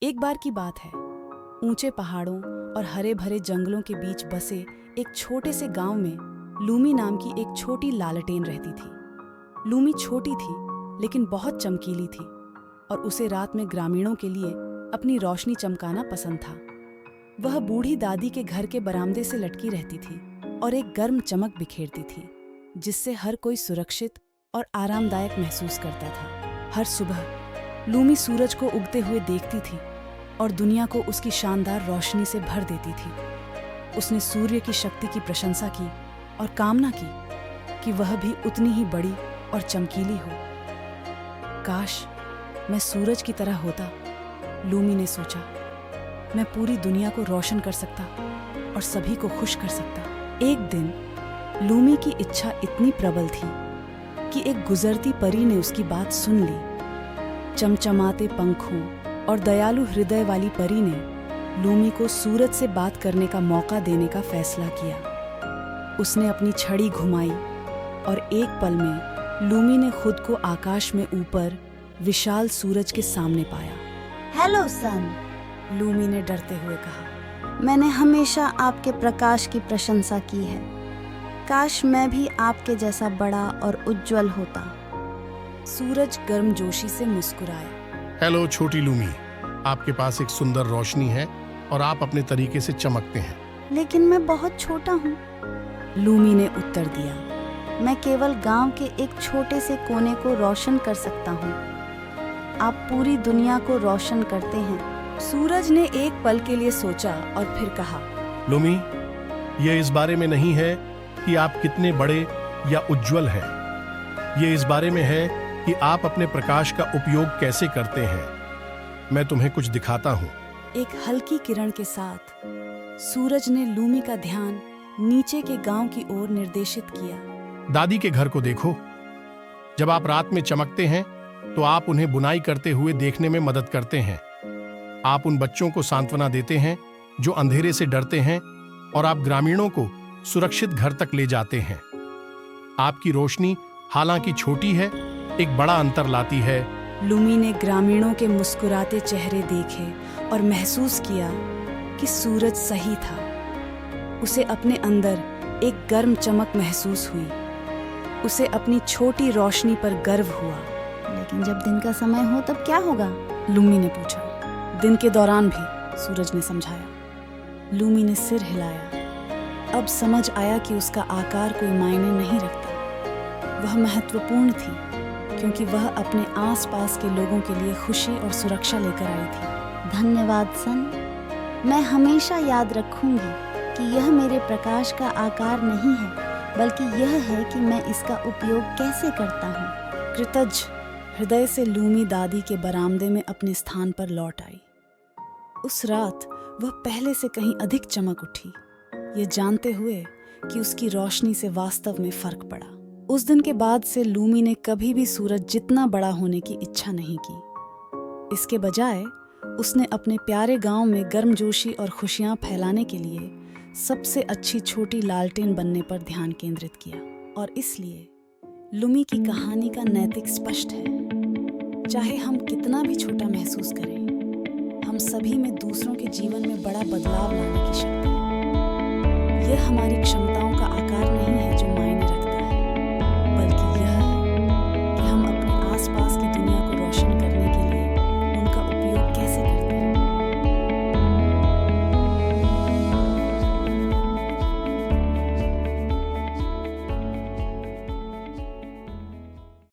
एक बार की बात है, ऊंचे पहाड़ों और हरे भरे जंगलों के बीच बसे एक छोटे से गांव में लूमी नाम की एक छोटी लालटेन रहती थी। लूमी छोटी थी लेकिन बहुत चमकीली थी और उसे रात में ग्रामीणों के लिए अपनी रोशनी चमकाना पसंद था। वह बूढ़ी दादी के घर के बरामदे से लटकी रहती थी और एक गर्म चमक बिखेरती थी जिससे हर कोई सुरक्षित और आरामदायक महसूस करता था। हर सुबह लूमी सूरज को उगते हुए देखती थी और दुनिया को उसकी शानदार रोशनी से भर देती थी। उसने सूर्य की शक्ति की प्रशंसा की और कामना की कि वह भी उतनी ही बड़ी और चमकीली हो। काश मैं सूरज की तरह होता, लूमी ने सोचा। मैं पूरी दुनिया को रोशन कर सकता और सभी को खुश कर सकता। एक दिन लूमी की इच्छा इतनी प्रबल थी कि एक गुजरती परी ने उसकी बात सुन ली। चमचमाते पंखों और दयालु हृदय वाली परी ने लूमी को सूरज से बात करने का मौका देने का फैसला किया। उसने अपनी छड़ी घुमाई और एक पल में लूमी ने खुद को आकाश में ऊपर विशाल सूरज के सामने पाया। हेलो सन, लूमी ने डरते हुए कहा। मैंने हमेशा आपके प्रकाश की प्रशंसा की है। काश मैं भी आपके जैसा बड़ा और उज्जवल होता। सूरज गर्मजोशी से मुस्कुराया। हेलो छोटी लूमी, आपके पास एक सुंदर रोशनी है और आप अपने तरीके से चमकते हैं। लेकिन मैं बहुत छोटा हूँ। लूमी ने उत्तर दिया। मैं केवल गांव के एक छोटे से कोने को रोशन कर सकता हूँ। आप पूरी दुनिया को रोशन करते हैं। सूरज ने एक पल के लिए सोचा और फिर कहा, लूमी, ये इस बारे में नहीं है कि आप कितने बड़े या उज्जवल हैं। ये इस बारे में है कि आप अपने प्रकाश का उपयोग कैसे करते हैं। मैं तुम्हें कुछ दिखाता हूँ। एक हल्की किरण के साथ सूरज ने लूमी का ध्यान नीचे के गांव की ओर निर्देशित किया। दादी के घर को देखो। जब आप रात में चमकते हैं तो आप उन्हें बुनाई करते हुए देखने में मदद करते हैं। आप उन बच्चों को सांत्वना देते हैं जो अंधेरे से डरते हैं और आप ग्रामीणों को सुरक्षित घर तक ले जाते हैं। आपकी रोशनी हालांकि छोटी है, एक बड़ा अंतर लाती है। लूमी ने ग्रामीणों के मुस्कुराते चेहरे देखे और महसूस किया कि सूरज सही था। उसे अपने अंदर एक गर्म चमक महसूस हुई। उसे अपनी छोटी रोशनी पर गर्व हुआ। लेकिन जब दिन का समय हो तब क्या होगा? लूमी ने पूछा। दिन के दौरान भी, सूरज ने समझाया। लूमी ने सिर हिलाया। अब समझ आया कि उसका आकार कोई मायने नहीं रखता। वह महत्वपूर्ण थी क्योंकि वह अपने आसपास के लोगों के लिए खुशी और सुरक्षा लेकर आई थी। धन्यवाद सन। मैं हमेशा याद रखूंगी कि यह मेरे प्रकाश का आकार नहीं है, बल्कि यह है कि मैं इसका उपयोग कैसे करता हूँ। कृतज्ञ हृदय से लूमी दादी के बरामदे में अपने स्थान पर लौट आई। उस रात वह पहले से कहीं अधिक चमक उठी, ये जानते हुए कि उसकी रोशनी से वास्तव में फर्क पड़ा। उस दिन के बाद से लूमी ने कभी भी सूरज जितना बड़ा होने की इच्छा नहीं की। इसके बजाय उसने अपने प्यारे गांव में गर्मजोशी और खुशियां फैलाने के लिए सबसे अच्छी छोटी लालटेन बनने पर ध्यान केंद्रित किया। और इसलिए लूमी की कहानी का नैतिक स्पष्ट है। चाहे हम कितना भी छोटा महसूस करें, हम सभी में दूसरों के जीवन में बड़ा बदलाव लाने की शक्ति है। यह हमारी क्षमताओं का आकार नहीं है जो मायने रखता है,